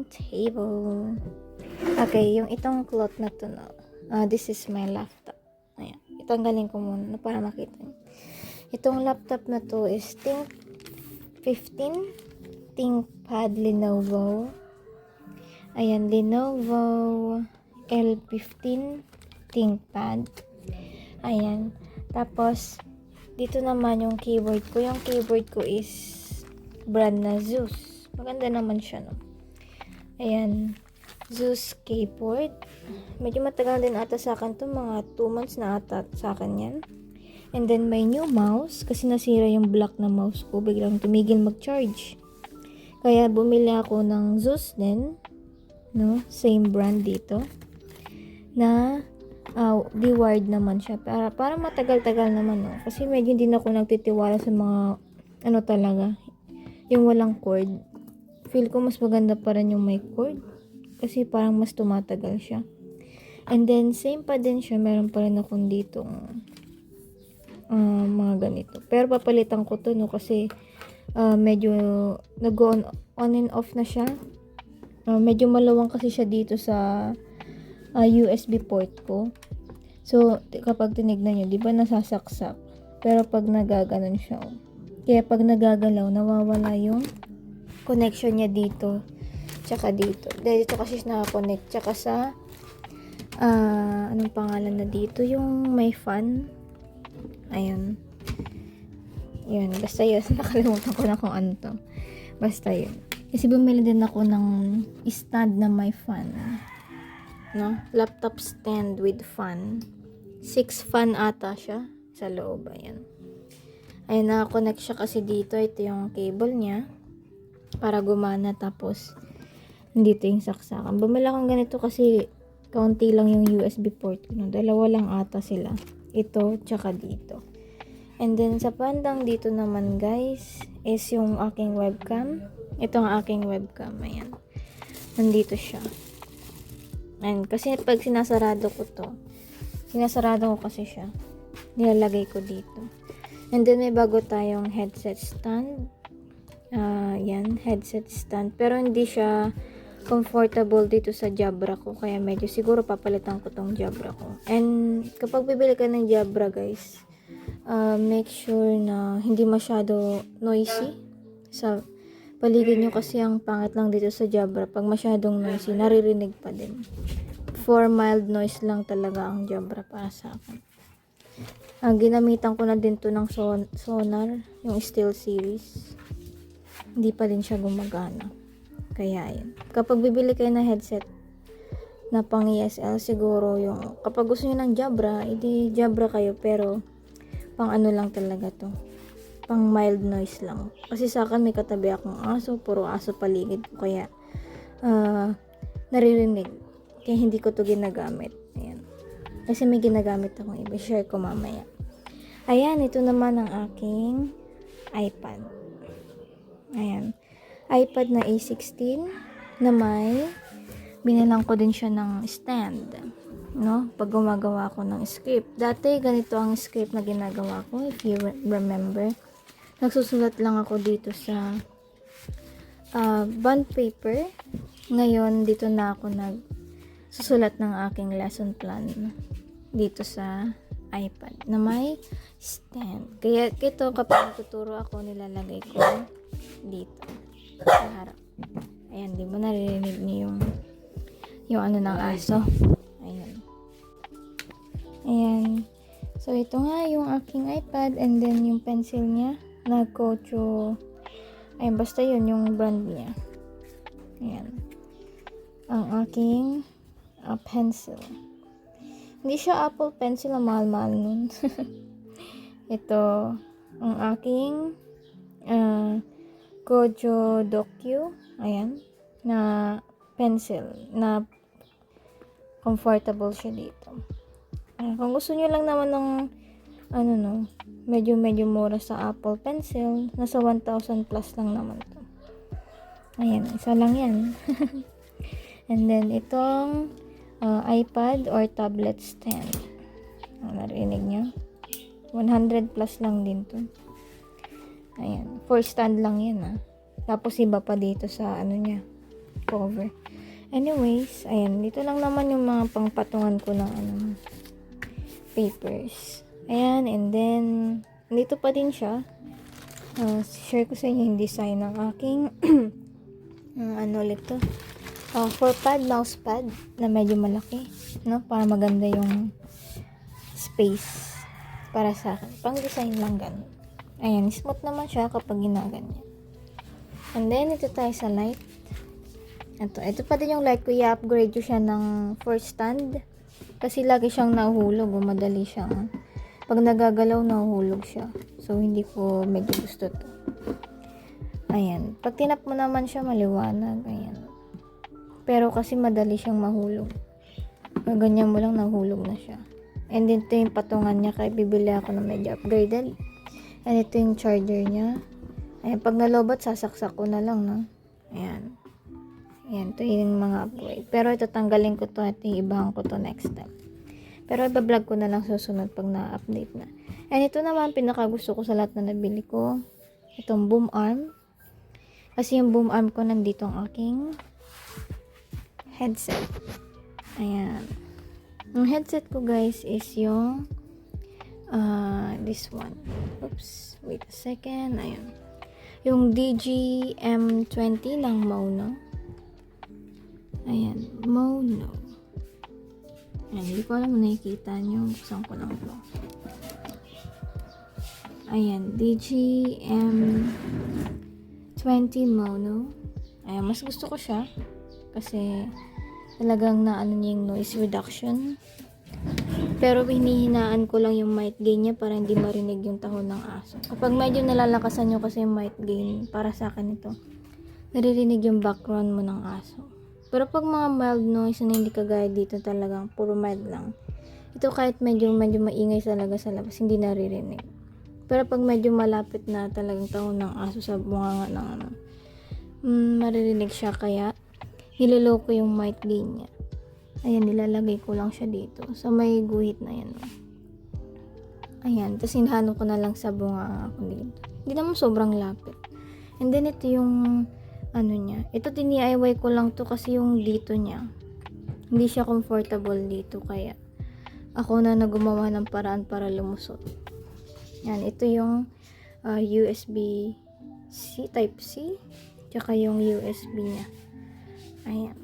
dining table. Okay, yung itong cloth na to, no? This is my laptop. Ayan. Itanggalin ko muna para makita niyo. Itong laptop na to is Think 15 ThinkPad Lenovo. Ayan, Lenovo L15 ThinkPad. Ayan. Tapos, dito naman yung keyboard ko. Yung keyboard ko is brand na Zeus. Maganda naman siya, no? Ayan. Zeus keyboard. Medyo matagal din ata sa akin to. Mga 2 months na ata sa akin yan. And then, may new mouse. Kasi nasira yung black na mouse ko. Biglang tumigil mag-charge. Kaya, bumili ako ng Zeus din. No? Same brand dito. Na wired naman siya. Para matagal-tagal naman, no? Kasi medyo hindi na ako nagtitiwala sa mga talaga. Yung walang cord. Feel ko mas maganda pa rin yung may cord. Kasi parang mas tumatagal siya. And then, same pa din siya. Meron pa rin akong ditong mga ganito. Pero papalitan ko to, no? Kasi medyo nag-on and off na siya. Medyo malawang kasi siya dito sa USB port ko. So, kapag tinignan nyo, di ba nasasaksak? Pero pag nagaganon siya, kaya pag nagagalaw, nawawala yung connection niya dito. Tsaka dito. Dito kasi siya nakakonect. Tsaka sa, anong pangalan na dito? Yung may fan. Ayun. Yun. Basta yun. Nakalimutan ko na kung ano to. Basta yun. Kasi bumili din ako ng stand na may fan. No? Laptop stand with fan. 6 fan ata siya sa loob. Ayan. Ayan, nakakonect siya kasi dito. Ito yung cable niya. Para gumana. Tapos, dito yung saksakan. Bumili akong ganito kasi kaunti lang yung USB port. No? Dalawa lang ata sila. Ito, tsaka dito. And then, sa bandang dito naman, guys, is yung aking webcam. Ito ang aking webcam. Ayan. Nandito siya. And kasi pag sinasarado ko to, sinasarado ko kasi siya. Nilalagay ko dito. And then, may bago tayong headset stand. Yan, headset stand. Pero hindi siya comfortable dito sa Jabra ko. Kaya medyo siguro papalitan ko tong Jabra ko. And kapag bibili ka ng Jabra, guys, make sure na hindi masyado noisy sa paligid nyo kasi ang pangit lang dito sa Jabra. Pag masyadong noisy, naririnig pa din. For mild noise lang talaga ang Jabra para sa akin. Ginamitan ko na din to ng Sonar, yung Steel Series. Hindi pa din siya gumagana. Kaya yun. Kapag bibili kayo ng headset na pang ESL, siguro yung, kapag gusto nyo ng Jabra, edi Jabra kayo, pero pang ano lang talaga to. Pang mild noise lang. Kasi sa akin may katabi akong aso, puro aso paligid ko, kaya naririnig. Kaya hindi ko to ginagamit. Ayan. Kasi may ginagamit akong iba. Share ko mamaya. Ayan, ito naman ang aking iPad. Ayan. iPad na A16 na may binilang ko din siya ng stand. No? Pag gumagawa ko ng script. Dati, ganito ang script na ginagawa ko. If you remember. Nagsusulat lang ako dito sa bond paper. Ngayon, dito na ako nagsusulat ng aking lesson plan dito sa iPad na may stand. Kaya ito, kapag tuturo ako, nilalagay ko dito sa harap. Ayan, di ba naririnig niyo yung ano ng aso? Ayan. Ayan. So, ito nga yung aking iPad and then yung pencil niya na Kocho. Ayan, basta yun yung brand niya. Ayan. Ang aking pencil. Hindi siya Apple Pencil, ang mahal-mahal nun. Ito, ang aking Kojo Docu. Ayan. Na pencil. Na comfortable siya dito. Ayan. Kung gusto nyo lang naman ng medyo mura sa Apple Pencil, nasa 1,000 plus lang naman to. Ayan, isa lang yan. And then, itong iPad or tablet stand. Narinig nyo? 100 plus lang din to. Ayan. For stand lang yan, Tapos, iba pa dito sa, niya. cover. Anyways, ayan. Dito lang naman yung mga pangpatungan ko ng papers. Ayan, and then, dito pa din siya. Share ko sa inyo yung design ng aking ulit to. For pad, mouse pad na medyo malaki, no? Para maganda yung space para sa akin. Pang design lang ganun. Ayan, smooth naman siya kapag ginaganyan. And then, ito tayo sa light. Ito pa din yung light ko. I-upgrade ko siya ng first stand. Kasi lagi siyang nahuhulog. Madali siyang, pag nagagalaw, nahuhulog siya. So, hindi ko medyo gusto to. Ayan. Pag tinap mo naman siya, maliwanag. Ayan. Pero kasi madali siyang mahulog. Pag ganyan mo lang, nahulog na siya. And ito yung patungan niya. Kaya bibili ako ng medyo upgraded. And ito yung charger niya. Ayan. Pag nalobat, sasaksak ko na lang, no? Ayan. Ayan, ito yung mga upgrade. Pero ito, tanggalin ko to at iibahan ko to next time. Pero iba-vlog ko na lang susunod pag na-update na. And ito naman, pinaka-gusto ko sa lahat na nabili ko. Itong boom arm. Kasi yung boom arm ko, nandito ang aking headset. Ayan. Yung headset ko, guys, is yung this one. Oops. Wait a second. Ayan. Yung DGM20 ng Mono. Ayan, Mono. Ayan, hindi ko alam kung nakikita nyo. Buksan ko lang ito. Ayan, DGM20 Mono. Ayan, mas gusto ko siya. Kasi talagang naano niya yung noise reduction. Pero hinihinaan ko lang yung mic gain niya para hindi marinig yung tahon ng aso. Kapag medyo nalalakasan nyo kasi yung mic gain, para sa akin ito, naririnig yung background mo ng aso. Pero pag mga mild noise na hindi kagaya dito, talagang puro mild lang. Ito kahit medyo maingay talaga sa labas, hindi naririnig. Pero pag medyo malapit na talagang tahon ng aso sa bunganga ng maririnig siya, kaya niloloko yung mic gain niya. Ayan, nilalagay ko lang siya dito. So, may guhit na yan. Ayan, tapos hinahano ko na lang sa bunganga ko dito. Hindi naman sobrang lapit. And then, ito yung niya. Ito, DIY ko lang to kasi yung dito niya. Hindi siya comfortable dito. Kaya, ako na gumawa ng paraan para lumusot. Yan, ito yung USB-C, Type-C. Tsaka yung USB niya. Ayan.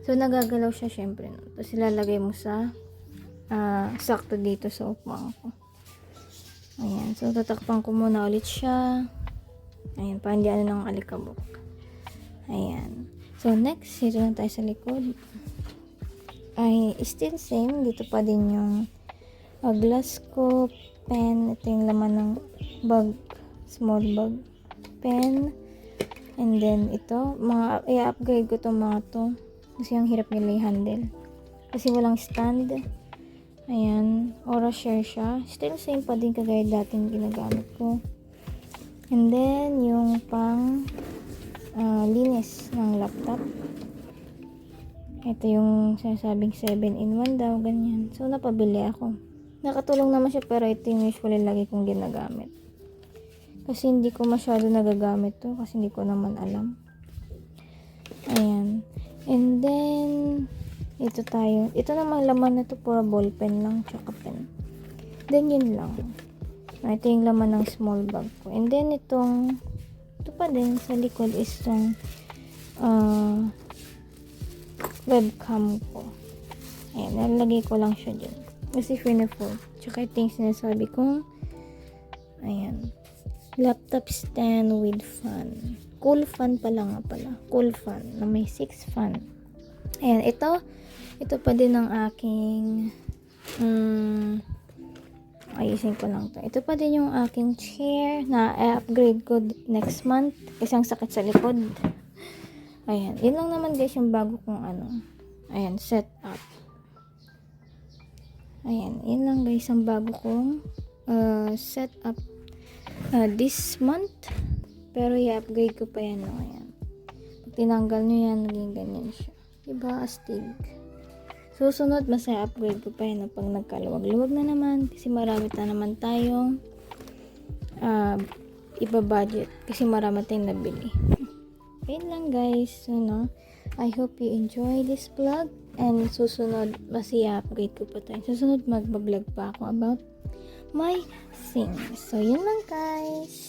So, nagagalaw siya syempre. No? Tapos, ilalagay mo sa sakto dito sa upang ko. Ayan. So, tatakpan ko muna ulit siya. Ayan. Para hindi ng alikabok. Ayan. So, next, dito na tayo sa likod. Ay, still same. Dito pa din yung glass ko, pen. Ito yung laman ng bag. Small bag. Pen. And then, ito. I-upgrade ko itong mga to. Kasi ang hirap nila i-handle. Kasi walang stand. Ayan. Aura share siya. Still same pa din kagaya dating ginagamit ko. And then, yung pang linis ng laptop. Ito yung sinasabing 7-in-1 daw, ganyan. So, napabili ako. Nakatulong naman siya, pero ito yung usually lagi kong ginagamit. Kasi hindi ko masyado nagagamit to, kasi hindi ko naman alam. Ayan. And then, ito tayo. Ito namang laman na to, pura ballpen lang, tsaka pen. Then, yun lang. Ito yung laman ng small bag ko. And then, ito pa din sa likod is itong webcam ko. Ayan, nalagay ko lang siya dyan. Kasi finifold. Tsaka ito yung sinasabi kong ayan, laptop stand with fan. Cool fan pala nga pala. Cool fan na may 6 fan. Ayan, ito pa din ng aking ayusin ko lang to. Ito pa din yung aking chair na i-upgrade ko next month. Isang sakit sa likod. Ayan. Yun lang naman guys yung bago kong ayan, setup. Ayan. Yun lang guys ang bago kong setup this month. Pero i-upgrade ko pa yan. Ayan. Pag tinanggal nyo yan, naging ganyan siya. Diba? Astig. Susunod, masaya upgrade ko pa yun pag nagkaluwag-luwag na naman. Kasi marami na naman tayong iba-budget. Kasi marami tayong nabili. Ayun lang guys. I hope you enjoy this vlog. And susunod, upgrade ko pa tayo. Susunod, magbablog pa ako about my things. So, yun lang guys.